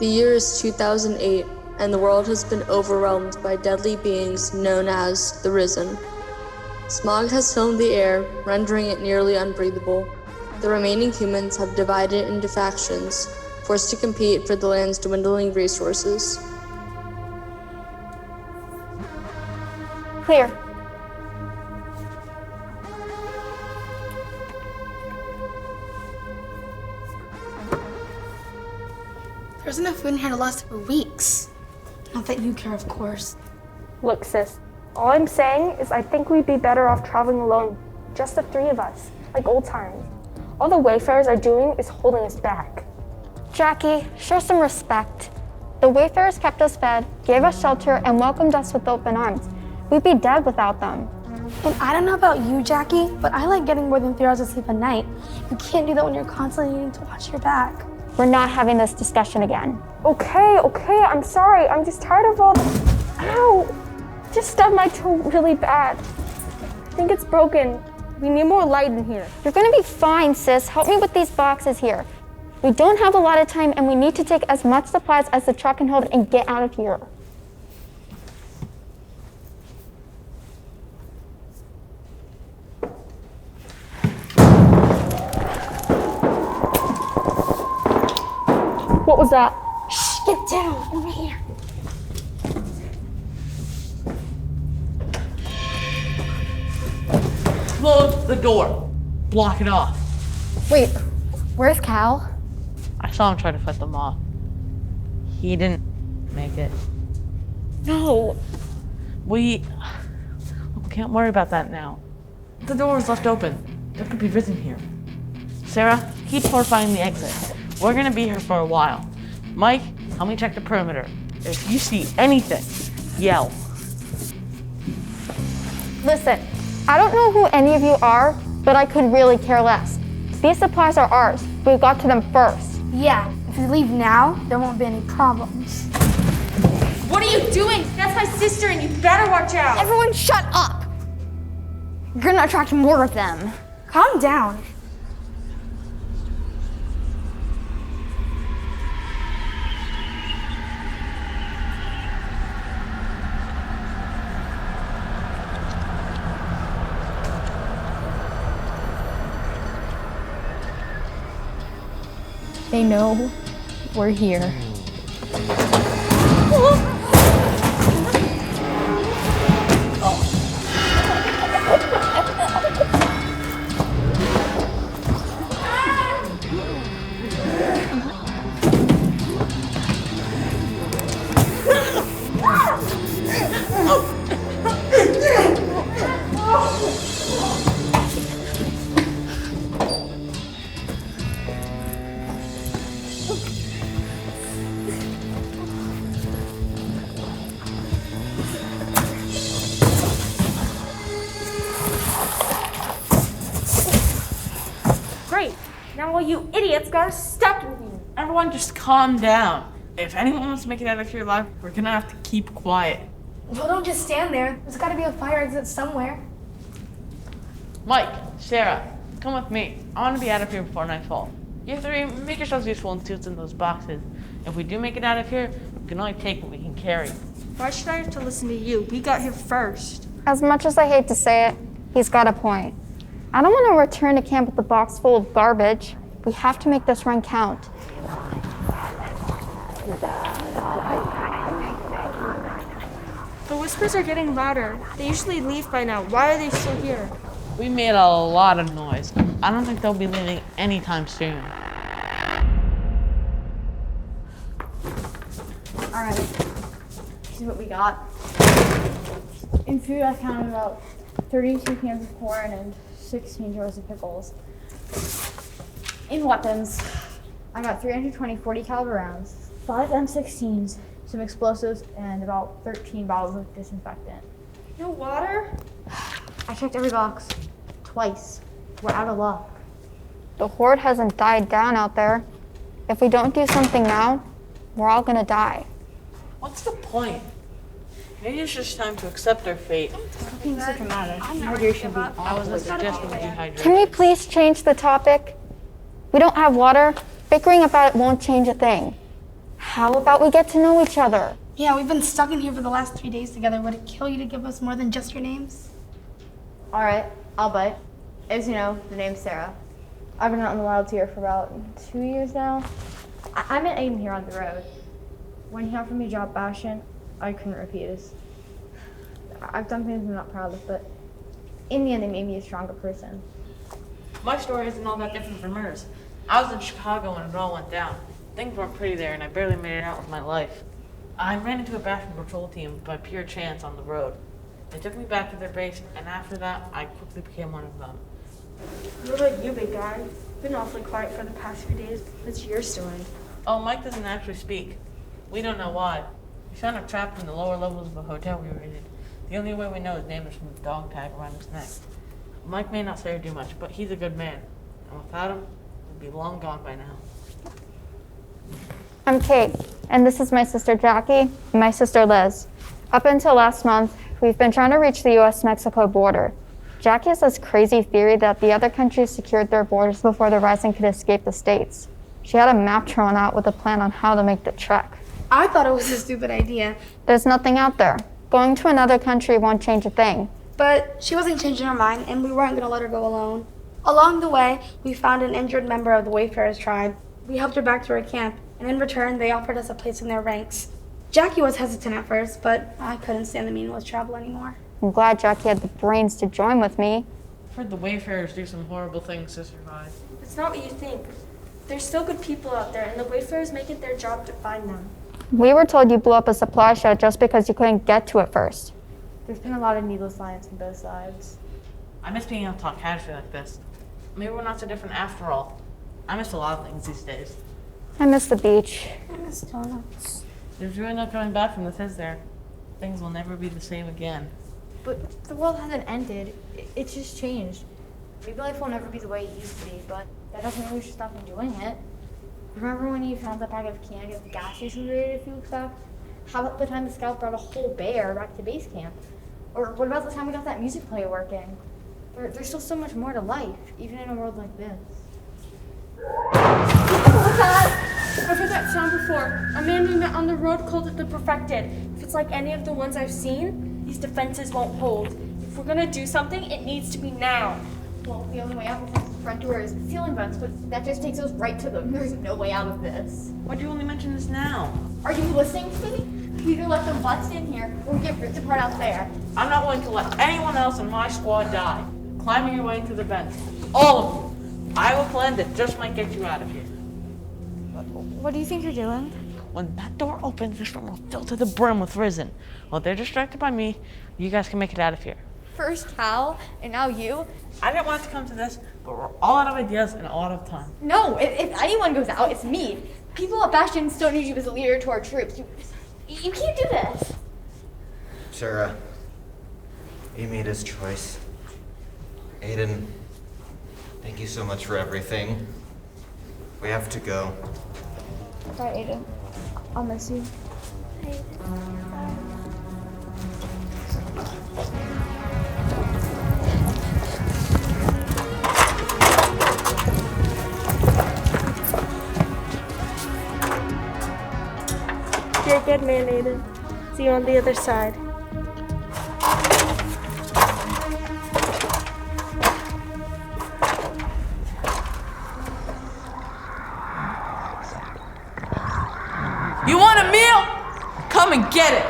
The year is 2008, and the world has been overwhelmed by deadly beings known as the Risen. Smog has filled the air, rendering it nearly unbreathable. The remaining humans have divided into factions, forced to compete for the land's dwindling resources. Clear. There's enough food in here to last for weeks. Not that you care, of course. Look, sis, all I'm saying is I think we'd be better off traveling alone, just the three of us, like old times. All the wayfarers are doing is holding us back. Jackie, show some respect. The wayfarers kept us fed, gave us shelter, and welcomed us with open arms. We'd be dead without them. And I don't know about you, Jackie, but I like getting more than 3 hours of sleep a night. You can't do that when you're constantly needing to watch your back. We're not having this discussion again. Okay, I'm sorry. I'm just tired of all the... Ow! Just stubbed my toe really bad. I think it's broken. We need more light in here. You're gonna be fine, sis. Help me with these boxes here. We don't have a lot of time and we need to take as much supplies as the truck can hold and get out of here. What was that? Shh, get down, over here. Close the door. Block it off. Wait, where's Cal? I saw him try to fight them off. He didn't make it. No. We can't worry about that now. The door is left open. There could be Risen here. Sarah, keep fortifying the exit. We're gonna be here for a while. Mike, help me check the perimeter. If you see anything, yell. Listen, I don't know who any of you are, but I could really care less. These supplies are ours. We got to them first. Yeah, if you leave now, there won't be any problems. What are you doing? That's my sister and you better watch out. Everyone shut up! You're gonna attract more of them. Calm down. They know we're here. Great. Now all you idiots got us stuck with you. Everyone just calm down. If anyone wants to make it out of here alive, we're gonna have to keep quiet. Well, don't just stand there. There's gotta be a fire exit somewhere. Mike, Sarah, come with me. I want to be out of here before nightfall. You three, make yourselves useful and suits in those boxes. If we do make it out of here, we can only take what we can carry. Why should I have to listen to you? We got here first. As much as I hate to say it, he's got a point. I don't want to return to camp with a box full of garbage. We have to make this run count. The whispers are getting louder. They usually leave by now. Why are they still here? We made a lot of noise. I don't think they'll be leaving anytime soon. Alright, see what we got. In food, I counted about 32 cans of corn and 16 jars of pickles. In weapons, I got 320 40 caliber rounds, 5 M16s, some explosives, and about 13 bottles of disinfectant. No water? I checked every box twice. We're out of luck. The horde hasn't died down out there. If we don't do something now, we're all gonna die. What's the point? Maybe it's just time to accept our fate. Being so dramatic. Hydration being I wasn't suggesting dehydration. Can we please change the topic? We don't have water. Bickering about it won't change a thing. How about we get to know each other? Yeah, we've been stuck in here for the last 3 days together. Would it kill you to give us more than just your names? All right, I'll bite. As you know, the name's Sarah. I've been out in the wilds here for about 2 years now. I met Aiden here on the road. When he offered me a job bashing, I couldn't refuse. I've done things I'm not proud of, but in the end, they made me a stronger person. My story isn't all that different from hers. I was in Chicago when it all went down. Things weren't pretty there, and I barely made it out with my life. I ran into a bashing patrol team by pure chance on the road. They took me back to their base, and after that, I quickly became one of them. What about you, big guy? Been awfully quiet for the past few days. What's your story? Oh, Mike doesn't actually speak. We don't know why. We found him trapped in the lower levels of a hotel we raided. The only way we know his name is from the dog tag around his neck. Mike may not say or do much, but he's a good man. And without him, we'd be long gone by now. I'm Kate, and this is my sister Jackie and my sister Liz. Up until last month, we've been trying to reach the US-Mexico border. Jackie has this crazy theory that the other countries secured their borders before the Rising could escape the states. She had a map drawn out with a plan on how to make the trek. I thought it was a stupid idea, There's nothing out there. Going to another country won't change a thing. but she wasn't changing her mind, and we weren't going to let her go alone. Along the way, we found an injured member of the Wayfarers tribe. We helped her back to her camp, and in return, they offered us a place in their ranks. Jackie was hesitant at first, but I couldn't stand the meaningless travel anymore. I'm glad Jackie had the brains to join with me. I've heard the Wayfarers do some horrible things to survive. It's not what you think. There's still good people out there, and the Wayfarers make it their job to find them. We were told you blew up a supply shed just because you couldn't get to it first. There's been a lot of needless violence on both sides. I miss being able to talk casually like this. Maybe we're not so different after all. I miss a lot of things these days. I miss the beach. I miss donuts. There's really no coming back from this, is there? Things will never be the same again. But the world hasn't ended. It's just changed. Maybe life will never be the way it used to be, but that doesn't mean we should stop enjoying it. Remember when you found that bag of candy at the gas station we raided a few weeks back? How about the time the scout brought a whole bear back to base camp? Or what about the time we got that music player working? There's still so much more to life, even in a world like this. I've heard that sound before. A man we met on the road called it the Perfected. If it's like any of the ones I've seen, these defenses won't hold. If we're gonna do something, it needs to be now. Well, the only way out of this front door is ceiling vents, but that just takes us right to them. There's no way out of this. Why do you only mention this now? Are you listening to me? We either let them bust in here or we get ripped apart out there. I'm not willing to let anyone else in my squad die. Climbing your way into the vents. All of you. I have a plan that just might get you out of here. What do you think you're doing? When that door opens, this room will fill to the brim with Risen. While they're distracted by me, you guys can make it out of here. First Cal, and now you? I didn't want it to come to this, but we're all out of ideas and all out of time. No, if anyone goes out, it's me. People at Bastion still need you as a leader to our troops. You can't do this. Sarah, he made his choice. Aiden, thank you so much for everything. We have to go. Bye, Aiden. I'll miss you. You're a good man, Aiden. See you on the other side. You want a meal? Come and get it!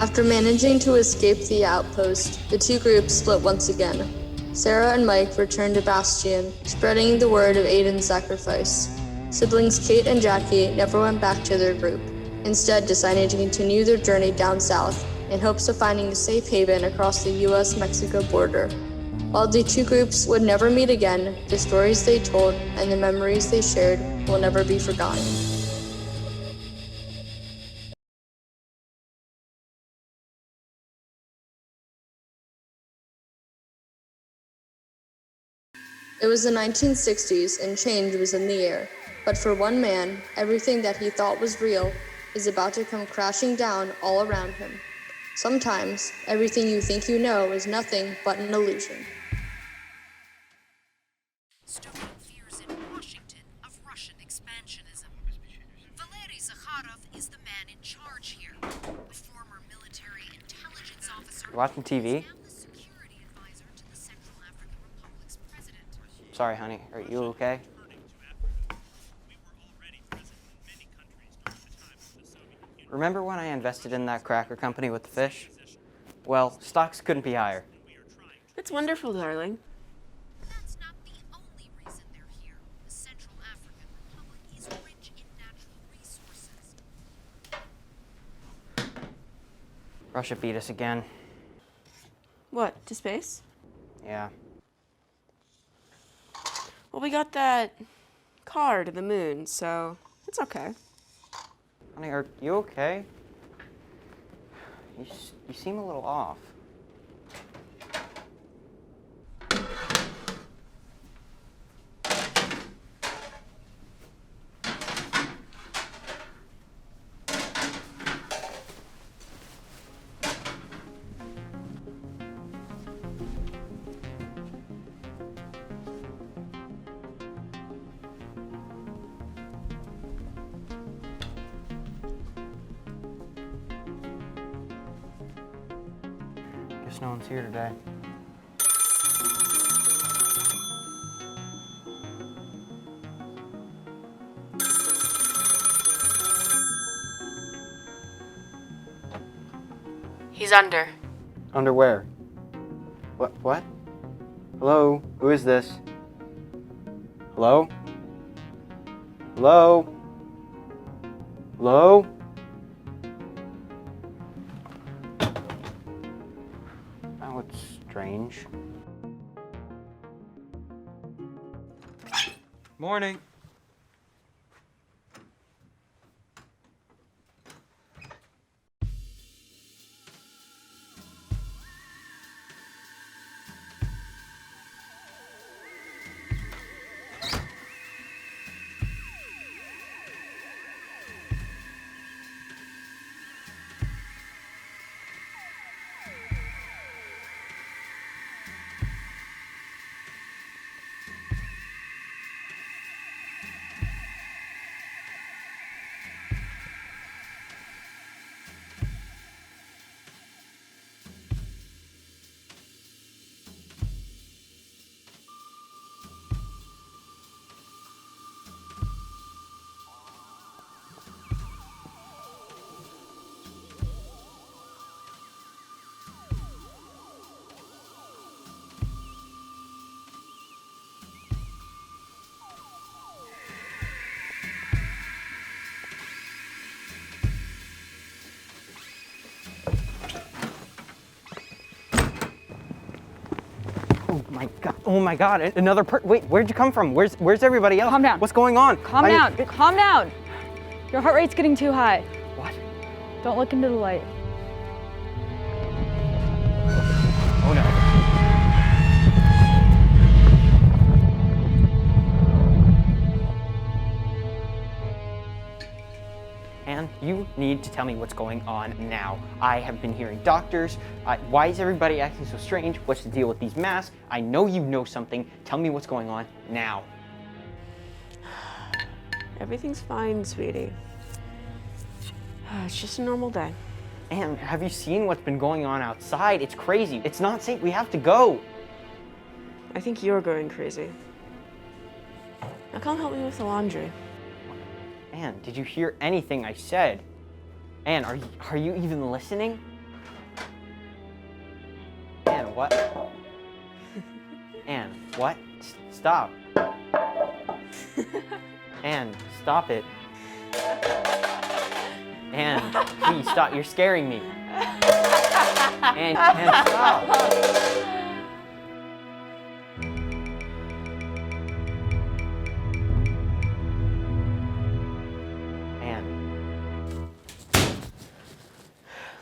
After managing to escape the outpost, the two groups split once again. Sarah and Mike returned to Bastion, spreading the word of Aiden's sacrifice. Siblings Kate and Jackie never went back to their group, instead deciding to continue their journey down south in hopes of finding a safe haven across the US-Mexico border. While the two groups would never meet again, the stories they told and the memories they shared will never be forgotten. It was the 1960s and change was in the air, but for one man, everything that he thought was real is about to come crashing down all around him. Sometimes, everything you think you know is nothing but an illusion. Watching TV? Sorry, honey. Are you okay? Remember when I invested in that cracker company with the fish? Well, stocks couldn't be higher. That's wonderful, darling. That's not the only reason they're here. The Central African Republic is rich in natural resources. Russia beat us again. What, to space? Yeah. Well, we got that car to the moon, so it's okay. Honey, are you okay? You seem a little off. Guess no one's here today. He's under. Under where? What? Hello? Who is this? Hello? Hello? Hello? Oh, it's strange. Morning. Oh my god, another wait, where'd you come from? Where's everybody else? Calm down. What's going on? Calm down. Your heart rate's getting too high. What? Don't look into the light. Oh no. Anne, you need to tell me what's going on now. I have been hearing doctors. Why is everybody acting so strange? What's the deal with these masks? I know you know something. Tell me what's going on now. Everything's fine, sweetie. It's just a normal day. Anne, have you seen what's been going on outside? It's crazy. It's not safe. We have to go. I think you're going crazy. Now come help me with the laundry. Anne, did you hear anything I said? Anne, are you even listening? Anne, what? Anne, what? Stop. Anne, stop it. Anne, please stop. You're scaring me. Anne, stop.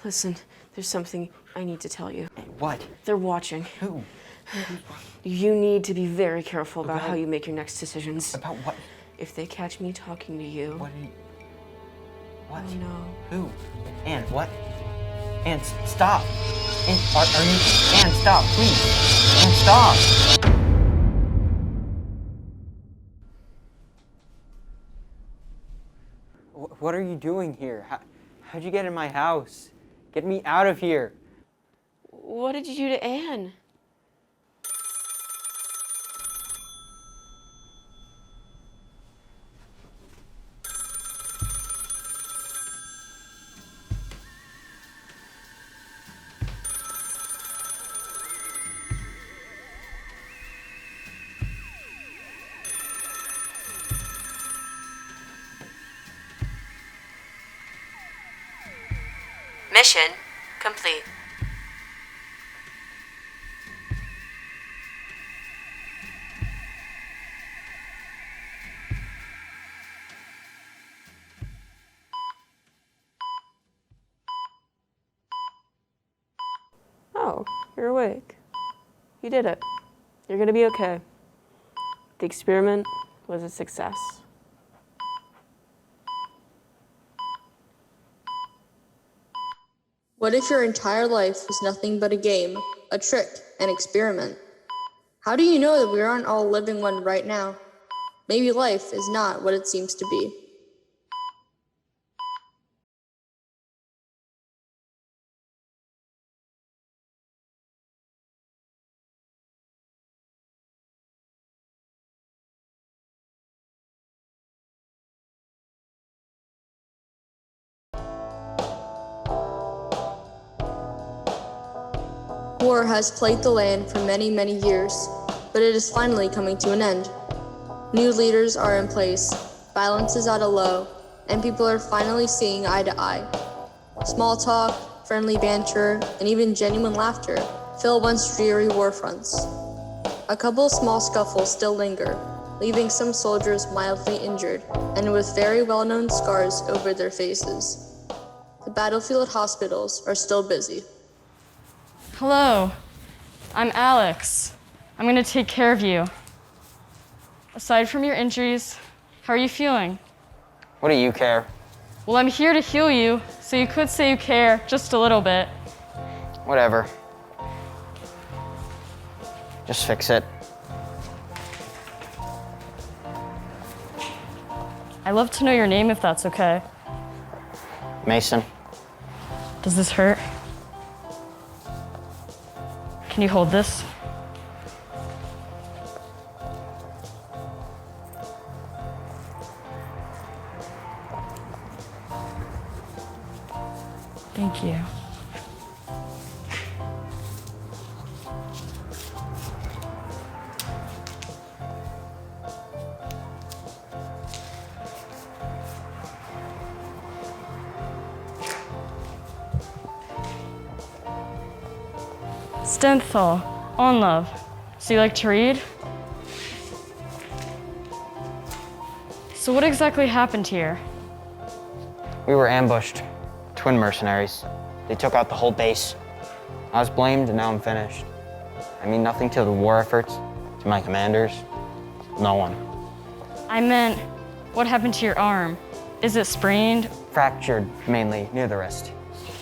Listen, there's something I need to tell you. What? They're watching. Who? You need to be very careful about how you make your next decisions. About what? If they catch me talking to you. What? What? Oh no. Who? Anne, what? Anne, stop. Anne, are you? Anne, stop, please. Anne, stop. What are you doing here? How'd you get in my house? Get me out of here. What did you do to Anne? Mission complete. Oh, you're awake. You did it. You're gonna be okay. The experiment was a success. What if your entire life was nothing but a game, a trick, an experiment? How do you know that we aren't all living one right now? Maybe life is not what it seems to be. War has plagued the land for many, many years, but it is finally coming to an end. New leaders are in place, violence is at a low, and people are finally seeing eye to eye. Small talk, friendly banter, and even genuine laughter fill once dreary war fronts. A couple small scuffles still linger, leaving some soldiers mildly injured and with very well-known scars over their faces. The battlefield hospitals are still busy. Hello, I'm Alex. I'm gonna take care of you. Aside from your injuries, how are you feeling? What do you care? Well, I'm here to heal you, so you could say you care just a little bit. Whatever. Just fix it. I'd love to know your name if that's okay. Mason. Does this hurt? Can you hold this? Thank you. Stenthal, on love. So you like to read? So what exactly happened here? We were ambushed. Twin mercenaries. They took out the whole base. I was blamed and now I'm finished. I mean nothing to the war efforts, to my commanders, no one. I meant, what happened to your arm? Is it sprained? Fractured, mainly, near the wrist.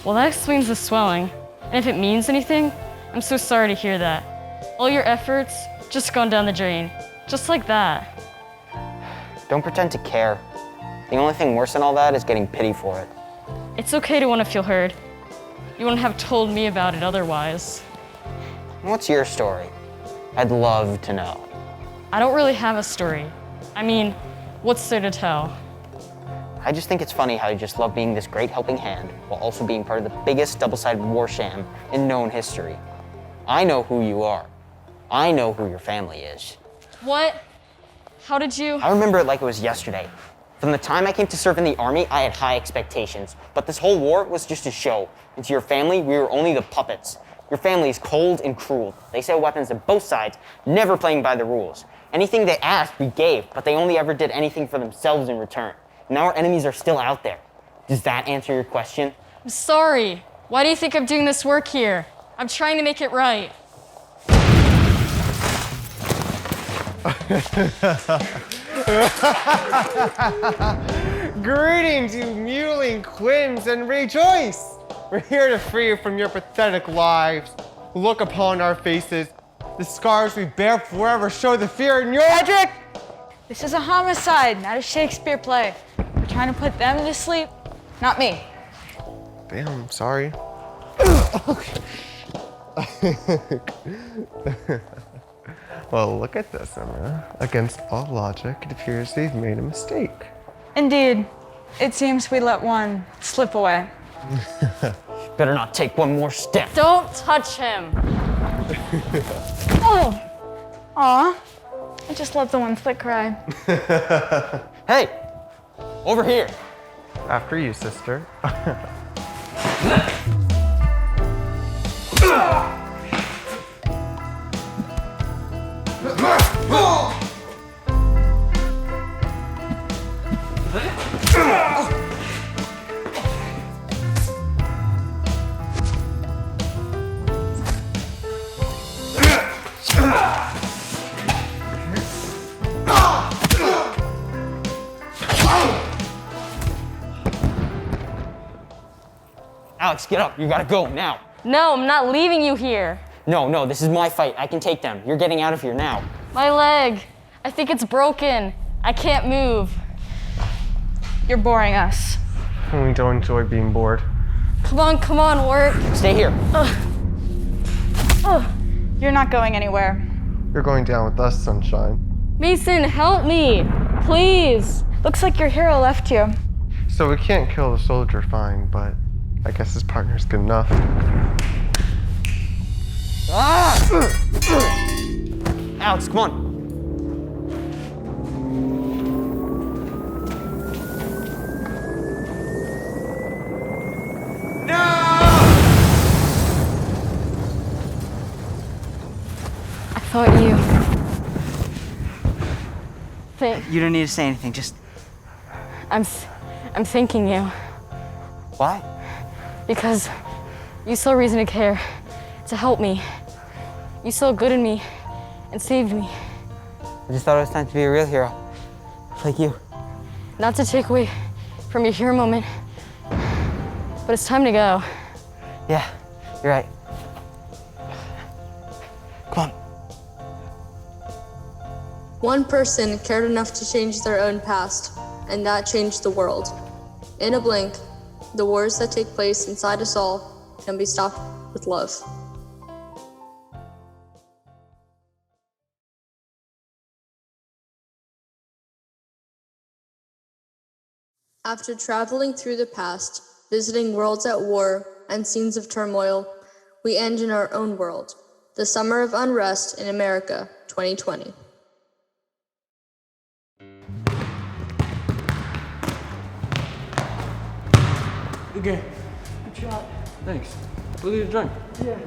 Well, that explains the swelling. And if it means anything, I'm so sorry to hear that. All your efforts just gone down the drain. Just like that. Don't pretend to care. The only thing worse than all that is getting pity for it. It's okay to want to feel heard. You wouldn't have told me about it otherwise. What's your story? I'd love to know. I don't really have a story. I mean, what's there to tell? I just think it's funny how you just love being this great helping hand while also being part of the biggest double-sided war sham in known history. I know who you are. I know who your family is. What? How did you? I remember it like it was yesterday. From the time I came to serve in the army, I had high expectations. But this whole war was just a show. And to your family, we were only the puppets. Your family is cold and cruel. They sell weapons to both sides, never playing by the rules. Anything they asked, we gave, but they only ever did anything for themselves in return. Now our enemies are still out there. Does that answer your question? I'm sorry. Why do you think I'm doing this work here? I'm trying to make it right. Greetings, you mewling quins, and rejoice! We're here to free you from your pathetic lives. Look upon our faces. The scars we bear forever show the fear in your— Patrick! This is a homicide, not a Shakespeare play. We're trying to put them to sleep, not me. Damn, I'm sorry. Well, look at this, Emma. Against all logic, it appears they've made a mistake. Indeed. It seems we let one slip away. Better not take one more step. Don't touch him. Oh! Aw. I just let the one slick cry. Hey! Over here. After you, sister. Alex, get up. You gotta go now. No, I'm not leaving you here. No, this is my fight. I can take them. You're getting out of here now. My leg. I think it's broken. I can't move. You're boring us. We don't enjoy being bored. Come on, work. Stay here. You're not going anywhere. You're going down with us, sunshine. Mason, help me. Please. Looks like your hero left you. So we can't kill the soldier fine, but I guess his partner's good enough. Alex, come on. I thought you. You don't need to say anything, just... I'm thanking you. Why? Because you saw reason to care, to help me. You saw good in me and saved me. I just thought it was time to be a real hero. Like you. Not to take away from your hero moment, but it's time to go. Yeah, you're right. Come on. One person cared enough to change their own past, and that changed the world. In a blink, the wars that take place inside us all can be stopped with love. After traveling through the past, visiting worlds at war and scenes of turmoil, we end in our own world, the Summer of Unrest in America, 2020. Okay. Good shot. Thanks. We'll leave a drink. Yeah.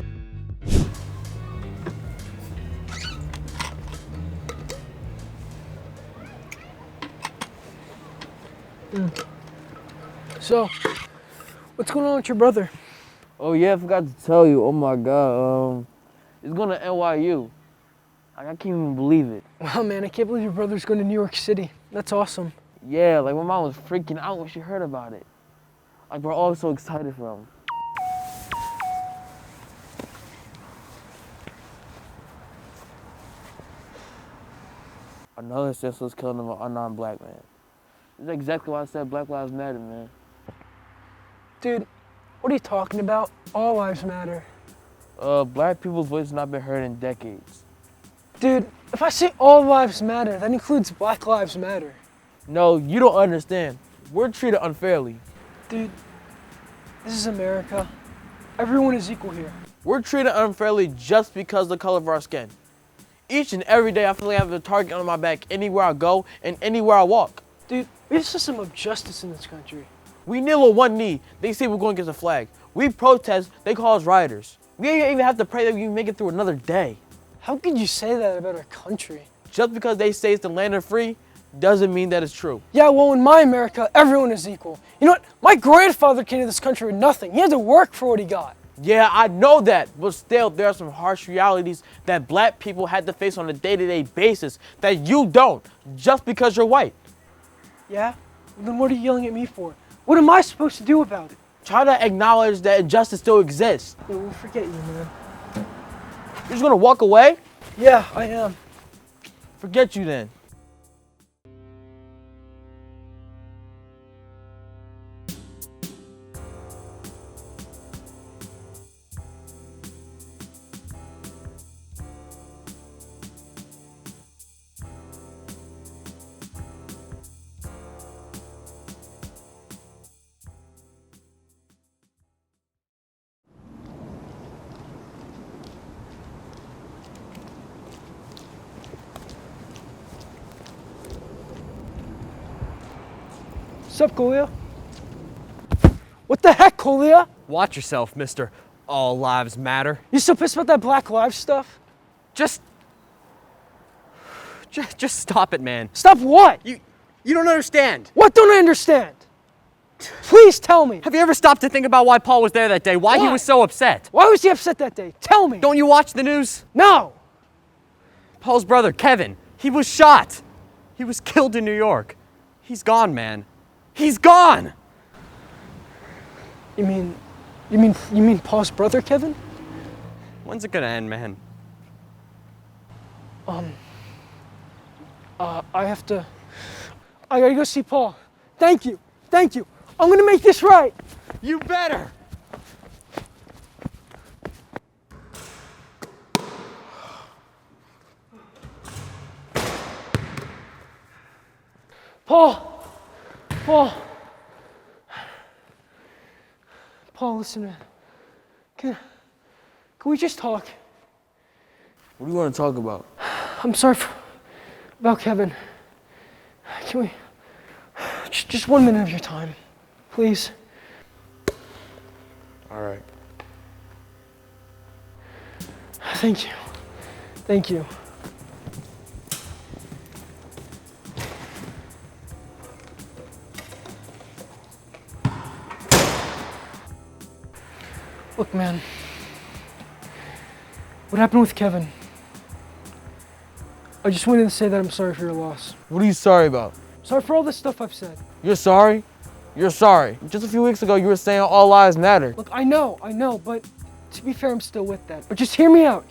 So, what's going on with your brother? Oh yeah, I forgot to tell you. Oh my God. He's going to NYU. I can't even believe it. Wow, man, I can't believe your brother's going to New York City. That's awesome. Yeah, like my mom was freaking out when she heard about it. Like we're all so excited for him. Another senseless killing of an unarmed black man. This is exactly why I said Black Lives Matter, man. Dude, what are you talking about? All lives matter. Black people's voice has not been heard in decades. Dude, if I say all lives matter, that includes Black Lives Matter. No, you don't understand. We're treated unfairly. Dude, this is America. Everyone is equal here. We're treated unfairly just because of the color of our skin. Each and every day I feel like I have a target on my back anywhere I go and anywhere I walk. Dude, we have a system of justice in this country. We kneel on one knee, they say we're going against the flag. We protest, they call us rioters. We don't even have to pray that we make it through another day. How could you say that about our country? Just because they say it's the land of free, doesn't mean that it's true. Yeah, well, in my America, everyone is equal. You know what? My grandfather came to this country with nothing. He had to work for what he got. Yeah, I know that, but still, there are some harsh realities that black people had to face on a day-to-day basis that you don't, just because you're white. Yeah? Well, then what are you yelling at me for? What am I supposed to do about it? Try to acknowledge that injustice still exists. Yeah, we'll forget you, man. You're just gonna walk away? Yeah, I am. Forget you then. Sup, Colia? What the heck, Colia? Watch yourself, Mr. All Lives Matter. You still pissed about that Black Lives stuff? Just stop it, man. Stop what? You don't understand. What don't I understand? Please tell me. Have you ever stopped to think about why Paul was there that day? Why he was so upset? Why was he upset that day? Tell me. Don't you watch the news? No. Paul's brother, Kevin, he was shot. He was killed in New York. He's gone, man. He's gone. You mean Paul's brother, Kevin? When's it gonna end, man? I gotta go see Paul. Thank you. I'm gonna make this right. You better. Paul, listen, man. Can we just talk? What do you want to talk about? I'm sorry about Kevin. Can we just 1 minute of your time, please? All right. Thank you. Look, man, what happened with Kevin? I just wanted to say that I'm sorry for your loss. What are you sorry about? Sorry for all the stuff I've said. You're sorry? You're sorry. Just a few weeks ago, you were saying all lives matter. Look, I know, but to be fair, I'm still with that. But just hear me out.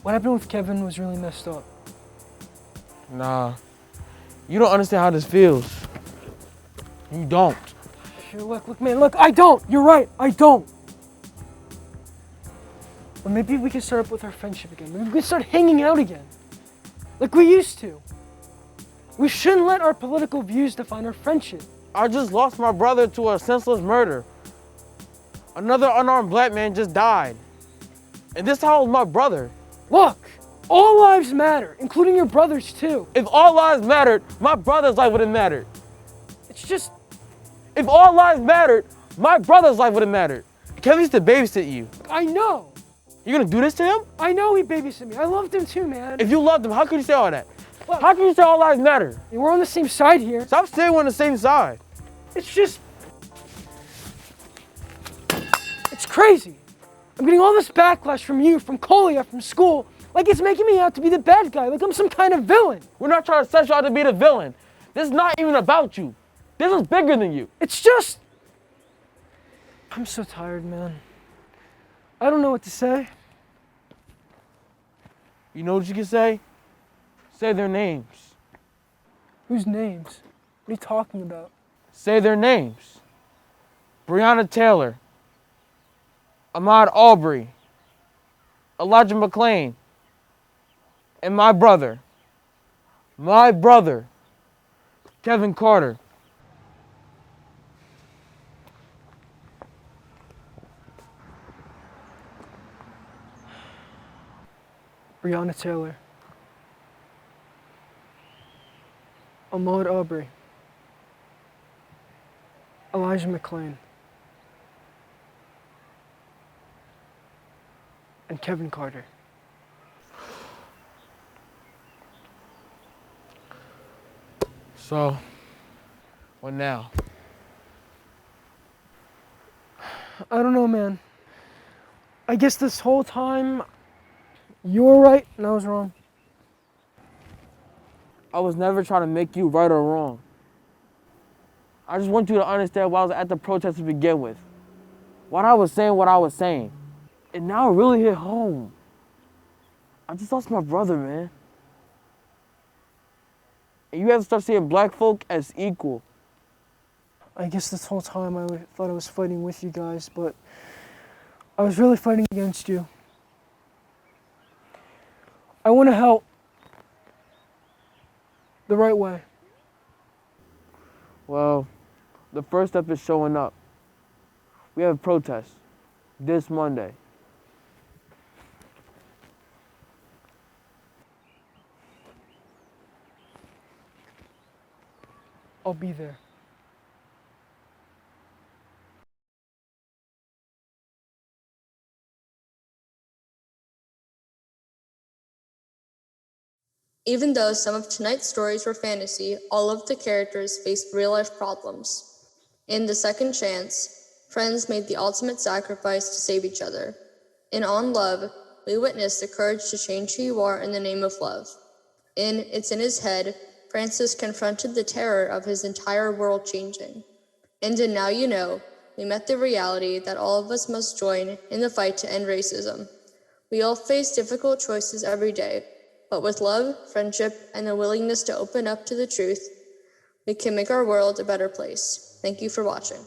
What happened with Kevin was really messed up. Nah, you don't understand how this feels. You don't. Sure, look, man, I don't. You're right, I don't. But maybe we can start up with our friendship again. Maybe we can start hanging out again. Like we used to. We shouldn't let our political views define our friendship. I just lost my brother to a senseless murder. Another unarmed black man just died. And this time was my brother. Look, all lives matter, including your brother's too. If all lives mattered, my brother's life would have mattered. It's just... If all lives mattered, my brother's life would have mattered. Kevin used to babysit you. I know. You gonna do this to him? I know he babysat me. I loved him too, man. If you loved him, how could you say all that? Look, how can you say all lives matter? We're on the same side here. Stop saying we're on the same side. It's just... It's crazy. I'm getting all this backlash from you, from Colia, from school. Like it's making me out to be the bad guy, like I'm some kind of villain. We're not trying to set you out to be the villain. This is not even about you. This is bigger than you. It's just... I'm so tired, man. I don't know what to say. You know what you can say? Say their names. Whose names? What are you talking about? Say their names. Breonna Taylor. Ahmaud Arbery. Elijah McClain. And my brother. Kevin Carter. Breonna Taylor. Ahmaud Arbery. Elijah McClain. And Kevin Carter. So, what now? I don't know, man. I guess this whole time, you were right and I was wrong. I was never trying to make you right or wrong. I just want you to understand why I was at the protest to begin with. Why I was saying what I was saying. And now it really hit home. I just lost my brother, man. And you have to start seeing black folk as equal. I guess this whole time I thought I was fighting with you guys, but I was really fighting against you. I want to help the right way. Well, the first step is showing up. We have a protest this Monday. I'll be there. Even though some of tonight's stories were fantasy, all of the characters faced real-life problems. In The Second Chance, friends made the ultimate sacrifice to save each other. In On Love, we witnessed the courage to change who you are in the name of love. In It's in His Head, Francis confronted the terror of his entire world changing. And in Now You Know, we met the reality that all of us must join in the fight to end racism. We all face difficult choices every day, but with love, friendship, and the willingness to open up to the truth, we can make our world a better place. Thank you for watching.